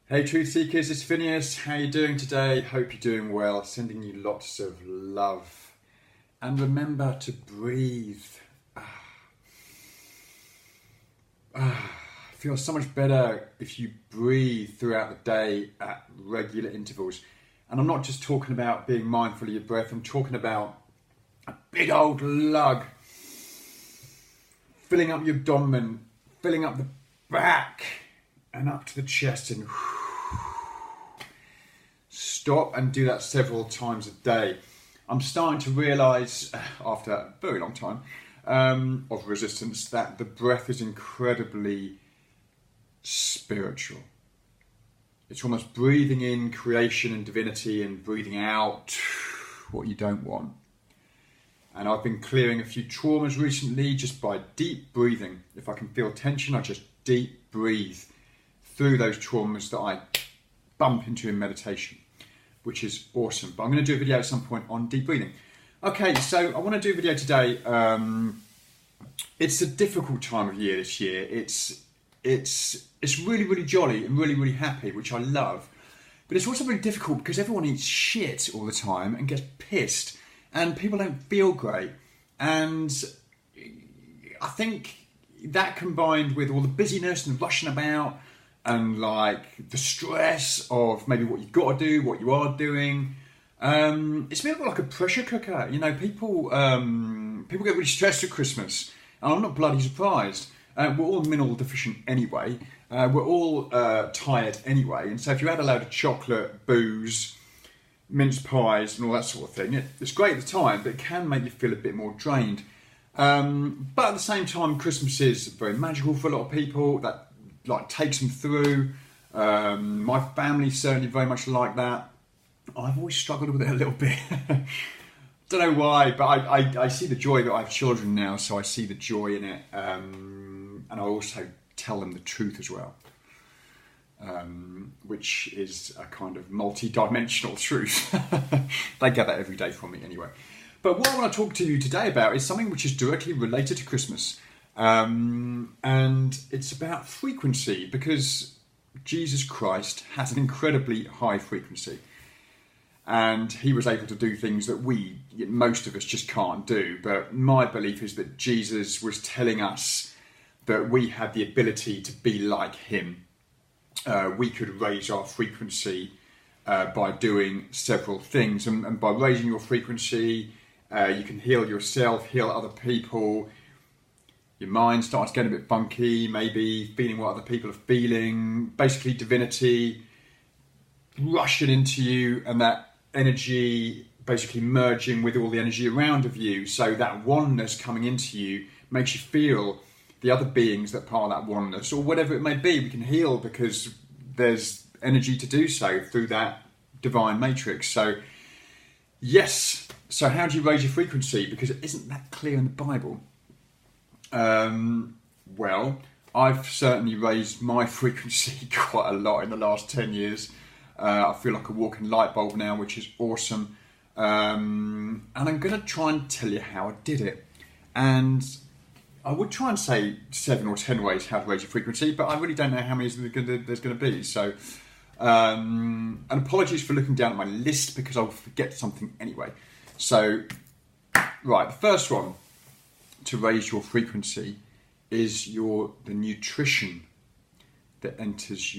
Hey Truth Seekers, it's Phineus. How you doing today? Hope you're doing well. Sending you lots of love. And remember to breathe. Feels so much better if you breathe throughout the day at regular intervals. And I'm not just talking about being mindful of your breath. I'm talking about a big old lug. Filling up your abdomen, filling up the back and up to the chest, and stop and do that several times a day. I'm starting to realise, after a very long time of resistance, that the breath is incredibly spiritual. It's almost breathing in creation and divinity and breathing out what you don't want. And I've been clearing a few traumas recently just by deep breathing. If I can feel tension, I just deep breathe through those traumas that I bump into in meditation, which is awesome. But I'm going to do a video at some point on deep breathing. Okay, so I want to do a video today. It's a difficult time of year this year. It's really, really jolly and really, really happy, which I love. But it's also really difficult because everyone eats shit all the time and gets pissed, and people don't feel great. And I think that, combined with all the busyness and rushing about and like the stress of maybe what you've got to do, what you are doing, it's a bit like a pressure cooker. You know, people get really stressed at Christmas, and I'm not bloody surprised. We're all mineral deficient anyway. We're all tired anyway, and so if you add a load of chocolate, booze, mince pies and all that sort of thing, it's great at the time, but it can make you feel a bit more drained. But at the same time, Christmas is very magical for a lot of people. That like takes them through. My family's certainly very much like that. I've always struggled with it a little bit. Don't know why, but I see the joy that I have children now, so I see the joy in it. And I also tell them the truth as well, which is a kind of multi-dimensional truth. They get that every day from me anyway. But what I want to talk to you today about is something which is directly related to Christmas. And it's about frequency, because Jesus Christ has an incredibly high frequency. And he was able to do things that most of us just can't do. But my belief is that Jesus was telling us that we had the ability to be like him. We could raise our frequency by doing several things. And by raising your frequency, you can heal yourself, heal other people. Your mind starts getting a bit funky, maybe feeling what other people are feeling. Basically, divinity rushing into you, and that energy basically merging with all the energy around of you. So that oneness coming into you makes you feel the other beings that are part of that oneness, or whatever it may be. We can heal because there's energy to do so through that divine matrix. So yes, so how do you raise your frequency? Because it isn't that clear in the Bible. Well, I've certainly raised my frequency quite a lot in the last 10 years. I feel like a walking light bulb now, which is awesome. And I'm going to try and tell you how I did it. And I would try and say 7 or 10 ways how to raise your frequency, but I really don't know how many there's going to be. So, and apologies for looking down at my list, because I'll forget something anyway. So, right, the first one to raise your frequency is the nutrition that enters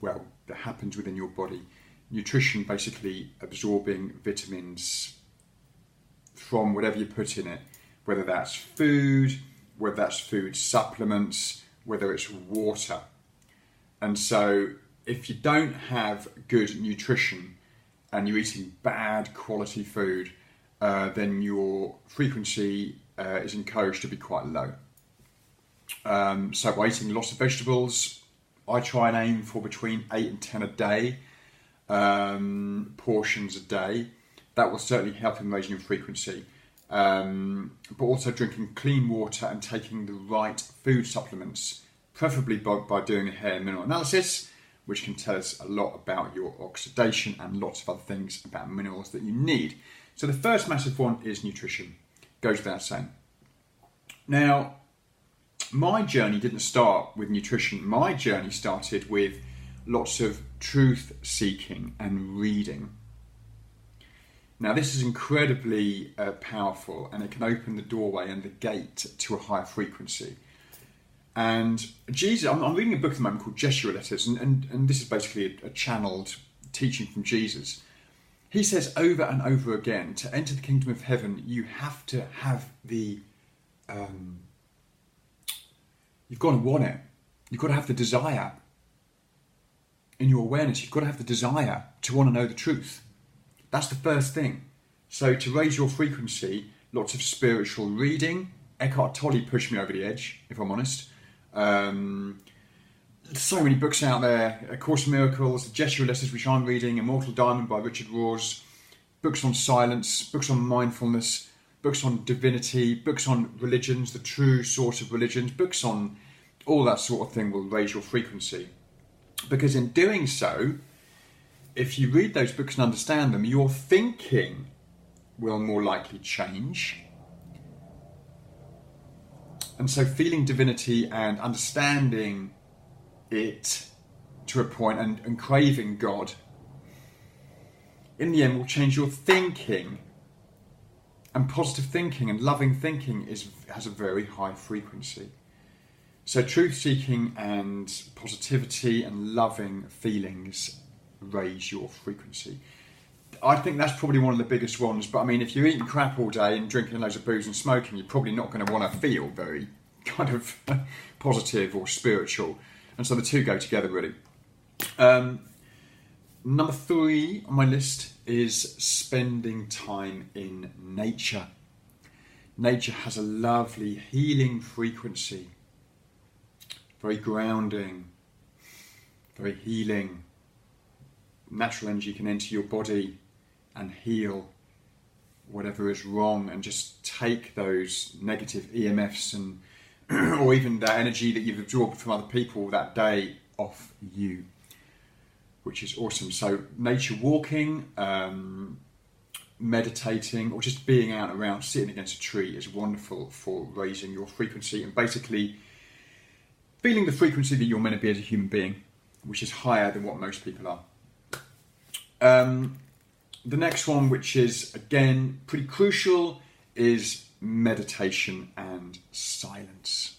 that happens within your body. Nutrition, basically absorbing vitamins from whatever you put in it, whether that's food, whether that's food supplements, whether it's water. And so if you don't have good nutrition and you're eating bad quality food, then your frequency is encouraged to be quite low. So by eating lots of vegetables, I try and aim for between 8 and 10 a day, portions a day. That will certainly help in raising your frequency. But also drinking clean water and taking the right food supplements, preferably by doing a hair mineral analysis, which can tell us a lot about your oxidation and lots of other things about minerals that you need. So the first massive one is nutrition. Goes without saying. Now, my journey didn't start with nutrition. My journey started with lots of truth seeking and reading. Now this is incredibly powerful, and it can open the doorway and the gate to a higher frequency. And Jesus, I'm reading a book at the moment called Jesuit Letters, and this is basically a channeled teaching from Jesus. He says over and over again, to enter the kingdom of heaven, you have to have the, you've got to want it. You've got to have the desire in your awareness. You've got to have the desire to want to know the truth. That's the first thing. So to raise your frequency, lots of spiritual reading. Eckhart Tolle pushed me over the edge, if I'm honest. So many books out there. A Course in Miracles, the Jesuit Letters, which I'm reading, Immortal Diamond by Richard Rohr, books on silence, books on mindfulness, books on divinity, books on religions, the true source of religions, books on all that sort of thing will raise your frequency. Because in doing so, if you read those books and understand them, your thinking will more likely change. And so feeling divinity and understanding it to a point and craving God, in the end will change your thinking. And positive thinking and loving thinking has a very high frequency. So truth-seeking and positivity and loving feelings raise your frequency. I think that's probably one of the biggest ones, but I mean, if you're eating crap all day and drinking loads of booze and smoking, you're probably not going to want to feel very kind of positive or spiritual. And so the two go together, really. Number 3 on my list is spending time in nature. Nature has a lovely healing frequency. Very grounding, very healing. Natural energy can enter your body and heal whatever is wrong, and just take those negative EMFs and or even that energy that you've absorbed from other people that day off you, which is awesome. So nature walking, meditating, or just being out and around, sitting against a tree is wonderful for raising your frequency and basically feeling the frequency that you're meant to be as a human being, which is higher than what most people are. The next one, which is again pretty crucial, is meditation and silence.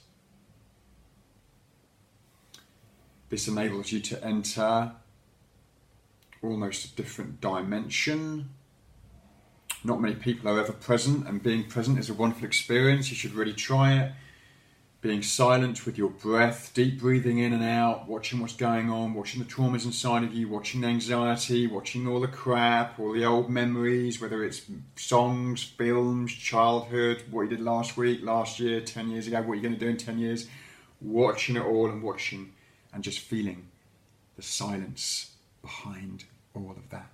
This enables you to enter almost a different dimension. Not many people are ever present, and being present is a wonderful experience. You should really try it. Being silent with your breath, deep breathing in and out, watching what's going on, watching the traumas inside of you, watching the anxiety, watching all the crap, all the old memories, whether it's songs, films, childhood, what you did last week, last year, 10 years ago, what you're going to do in 10 years. Watching it all and watching and just feeling the silence behind all of that.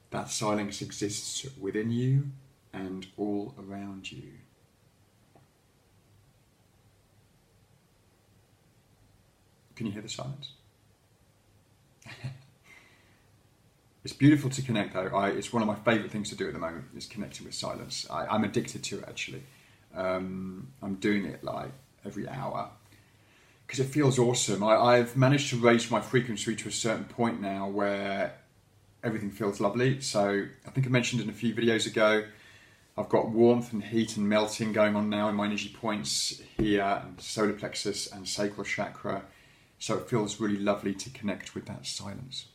That silence exists within you and all around you. Can you hear the silence? It's beautiful to connect though. It's one of my favourite things to do at the moment, is connecting with silence. I'm addicted to it actually. I'm doing it like every hour because it feels awesome. I've managed to raise my frequency to a certain point now where everything feels lovely. So I think I mentioned in a few videos ago, I've got warmth and heat and melting going on now in my energy points here, and solar plexus and sacral chakra. So it feels really lovely to connect with that silence.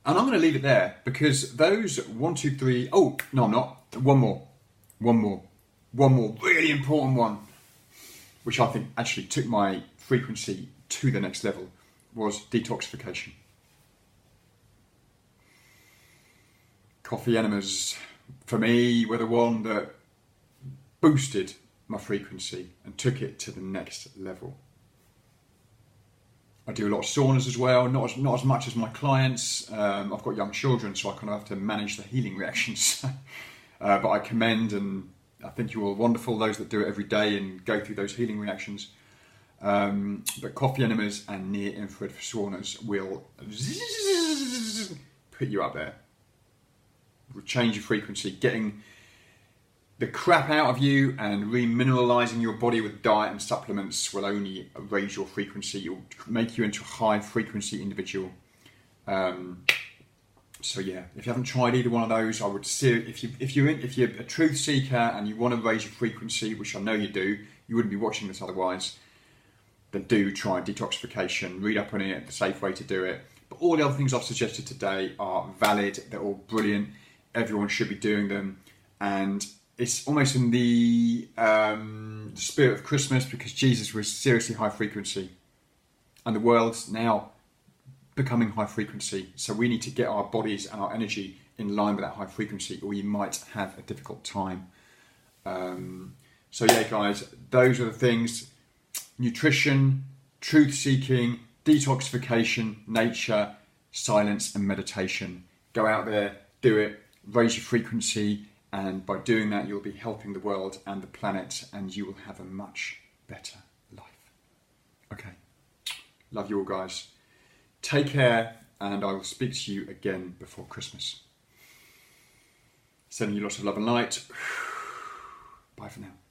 And I'm going to leave it there because those 1, 2, 3. Oh, no, I'm not. One more really important one, which I think actually took my frequency to the next level, was detoxification. Coffee enemas, for me, were the one that boosted my frequency and took it to the next level. I do a lot of saunas as well, not as much as my clients. I've got young children, so I kind of have to manage the healing reactions. But I commend, and I think you're all wonderful, those that do it every day and go through those healing reactions. But coffee enemas and near-infrared saunas will put you up there. Will change your frequency, getting the crap out of you, and remineralizing your body with diet and supplements will only raise your frequency. It will make you into a high frequency individual. So yeah, if you haven't tried either one of those, I would say if you're a truth seeker and you want to raise your frequency, which I know you do, you wouldn't be watching this otherwise, then do try detoxification. Read up on it, the safe way to do it. But all the other things I've suggested today are valid. They're all brilliant. Everyone should be doing them, and it's almost in the spirit of Christmas, because Jesus was seriously high frequency, and the world's now becoming high frequency. So we need to get our bodies and our energy in line with that high frequency, or we might have a difficult time. So yeah, guys, those are the things: nutrition, truth seeking, detoxification, nature, silence, and meditation. Go out there, do it, raise your frequency, and by doing that, you'll be helping the world and the planet, and you will have a much better life. Okay, love you all, guys. Take care, and I will speak to you again before Christmas. Sending you lots of love and light. Bye for now.